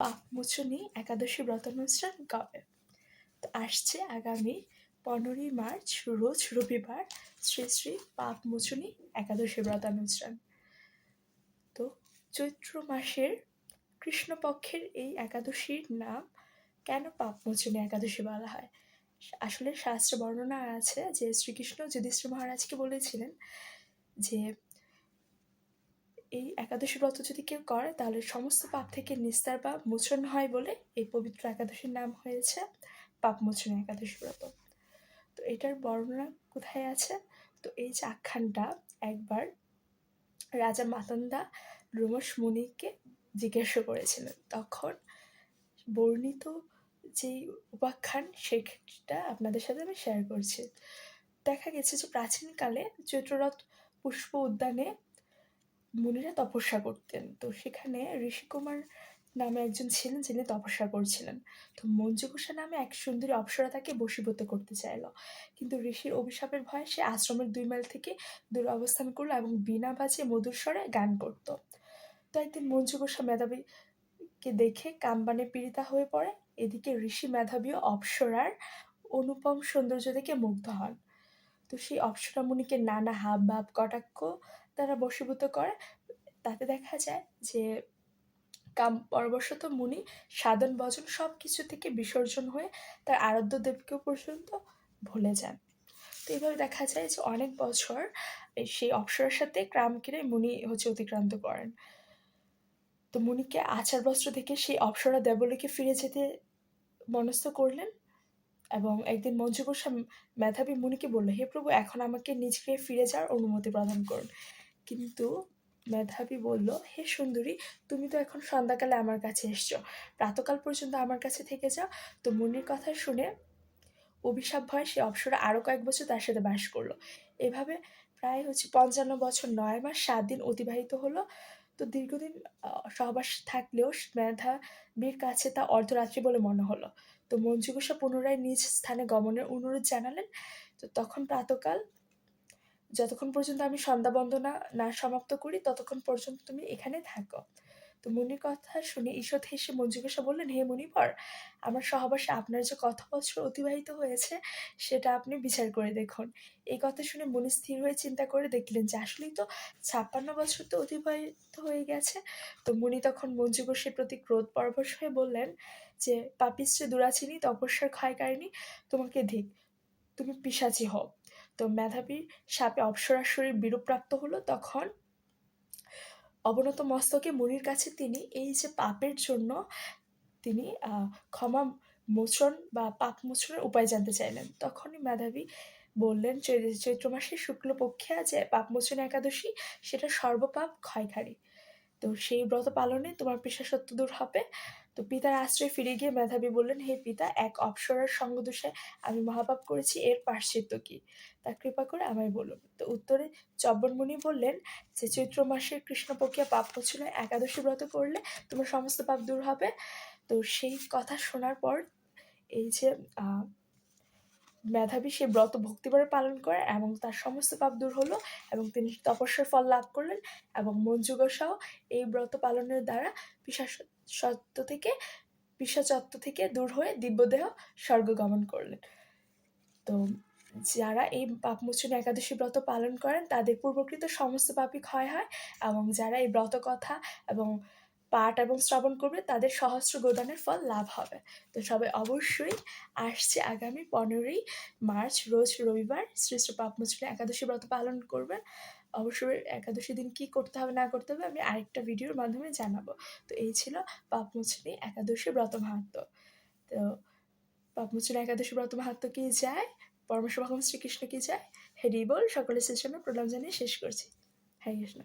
পাপমোচনী একাদশী ব্রতানুষ্ঠান কবে? তো আসছে আগামী 15ই মার্চ রোজ রবিবার শ্রী শ্রী পাপমোচনী একাদশী ব্রতানুষ্ঠান। তো চৈত্র মাসের কৃষ্ণপক্ষের এই একাদশীর নাম কেন পাপমোচনী একাদশী বলা হয়? আসলে শাস্ত্রে বর্ণনা আছে যে শ্রীকৃষ্ণ যুধিষ্ঠির মহারাজকে বলেছিলেন যে এই একাদশী ব্রত যদি কেউ করে তাহলে সমস্ত পাপ থেকে নিস্তার বা মোচন হয় বলে এই পবিত্র একাদশীর নাম হয়েছে পাপমোচনী একাদশী ব্রত। তো এটার বর্ণনা কোথায় আছে? তো এই যে আখ্যানটা একবার রাজা মাতঙ্গা রোমশ মুনিকে জিজ্ঞাসা করেছিলেন, তখন বর্ণিত যেই উপাখ্যান সেটা আপনাদের সাথে আমি শেয়ার করছি। দেখা গেছে যে প্রাচীনকালে চৈত্ররথ পুষ্প উদ্যানে মুনিরা তপস্যা করতেন। তো সেখানে ঋষিকুমার নামে একজন ছিলেন যিনি তপস্যা করছিলেন। তো মঞ্জুঘোষা নামে এক সুন্দরী অপ্সরা তাকে বশীভূত করতে চাইল, কিন্তু ঋষির অভিশাপের ভয়ে সে আশ্রমের 2 মাইল থেকে দূরে অবস্থান করলো এবং বীণা বাজিয়ে মধুর স্বরে গান করত। তো একদিন মঞ্জুঘোষা মেধাবীকে দেখে কামবানে পীড়িতা হয়ে পড়ে। এদিকে ঋষি মেধাবীও অপ্সরার অনুপম সৌন্দর্য দেখে মুগ্ধ হন। তো সেই অপ্সরা মুনিকে নানা হাব ভাব কটাক্ষ তারা বশীভূত করে। তাতে দেখা যায় যে কাম পরবশত মুনি সাধন ভজন সব কিছু থেকে বিসর্জন হয়ে তার আরাধ্য দেবকেও পর্যন্ত ভুলে যান। তো এইভাবে দেখা যায় যে অনেক বছর সেই অপ্সরার সাথে কামকেরে মুনি অতিক্রান্ত করেন। তো মুনিকে আচার বস্ত্র দেখে সেই অপ্সরা দেবলোকে ফিরে যেতে মনস্থ করলেন এবং একদিন মঞ্জুঘোষা মেধাবী মুনিকে বলল, হে প্রভু, এখন আমাকে নিজ গৃহে ফিরে যাওয়ার অনুমতি প্রদান করুন। কিন্তু মেধাবী বলল, হে সুন্দরী, তুমি তো এখন সন্ধ্যাকালে আমার কাছে এসছো, প্রাতকাল পর্যন্ত আমার কাছে থেকে যাও। তো মুনির কথা শুনে অভিশাপ ভয়ে সে অপ্সরা আরও কয়েক বছর তার সাথে বাস করলো। এভাবে প্রায় 55 বছর 9 মাস 7 দিন অতিবাহিত হলো। তো দীর্ঘদিন সহবাস থাকলেও মেধাবীর কাছে তা অর্ধরাত্রি বলে মনে হলো। তো মঞ্জুঘোষা পুনরায় নিজ স্থানে গমনের অনুরোধ জানালেন। তো তখন প্রাতকাল, যতক্ষণ পর্যন্ত আমি সন্ধ্যা বন্দনা না সমাপ্ত করি ততক্ষণ পর্যন্ত তুমি এখানে থাকো। তো মুনির কথা শুনে ঈষৎ হেসে মঞ্জুঘোষা বললেন, হে মুনিবর, আমার সহবাসে আপনার যে কত বছর অতিবাহিত হয়েছে সেটা আপনি বিচার করে দেখুন। এই কথা শুনে মুনি স্থির হয়ে চিন্তা করে দেখলেন যে আসলেই তো 56 বছর তো অতিবাহিত হয়ে গেছে। তো মুনি তখন মঞ্জুঘোষের প্রতি ক্রোধ পরবশ হয়ে বললেন যে পাপিশ্রী দুরাচিনী তপস্যার ক্ষয়কারিণী, তোমাকে ধিক, তুমি পিশাচী হও। তো মেধাবীর শাপে অপ্সরার শরীর বিরূপপ্রাপ্ত হলো। তখন অবনত মস্তকে মুনির কাছে তিনি এই যে পাপের জন্য তিনি ক্ষমা মোচন বা পাপ মোচনের উপায় জানতে চাইলেন। তখনই মেধাবী বললেন, চৈত্র মাসের শুক্লপক্ষে যে পাপমোচন একাদশী, সেটা সর্বপাপ ক্ষয়কারী। তো সেই ব্রত পালনে তোমার পেশাসত্ব দূর হবে। তো পিতার আশ্রয়ে ফিরে গিয়ে মেধাবী বললেন, হে পিতা, এক অপ্সরার সঙ্গদোষে আমি মহাপাপ করেছি, এর প্রায়শ্চিত্ত কি, তা কৃপা করে আমায় বলুন। তো উত্তরে চব্বনমুনি বললেন যে চৈত্র মাসের কৃষ্ণপক্ষিয়া পাপমোচনে একাদশী ব্রত করলে তোমার সমস্ত পাপ দূর হবে। তো সেই কথা শোনার পর এই যে মেধাবী সে ব্রত ভক্তিভরে পালন করে এবং তার সমস্ত পাপ দূর হলো এবং তিনি তপস্যার ফল লাভ করলেন। এবং মঞ্জুঘোষাও এই ব্রত পালনের দ্বারা পিশাচত্ব থেকে দূর হয়ে দিব্যদেহ স্বর্গ গমন করলেন। তো যারা এই পাপমোচনী একাদশী ব্রত পালন করেন তাদের পূর্বকৃত সমস্ত পাপই ক্ষয় হয় এবং যারা এই ব্রত কথা এবং পাঠ এবং শ্রবণ করবে তাদের সহস্র গোদানের ফল লাভ হবে। তো সবাই অবশ্যই আসছে আগামী 15ই মার্চ রোজ রবিবার শ্রী শ্রী পাপমোচনী একাদশী ব্রত পালন করবেন। অবশ্যই একাদশী দিন কী করতে হবে না করতে হবে আমি আরেকটা ভিডিওর মাধ্যমে জানাবো। তো এই ছিল পাপমোচনী একাদশী ব্রত মাহাত্ম্য। তো পাপমোচনী একাদশী ব্রত মাহাত্ম্য কি যায়, পরমেশ্বর ভগবান শ্রীকৃষ্ণ কি যায়, হরি বল। সকলের জন্য প্রণাম জানিয়ে শেষ করছি। হরে কৃষ্ণ।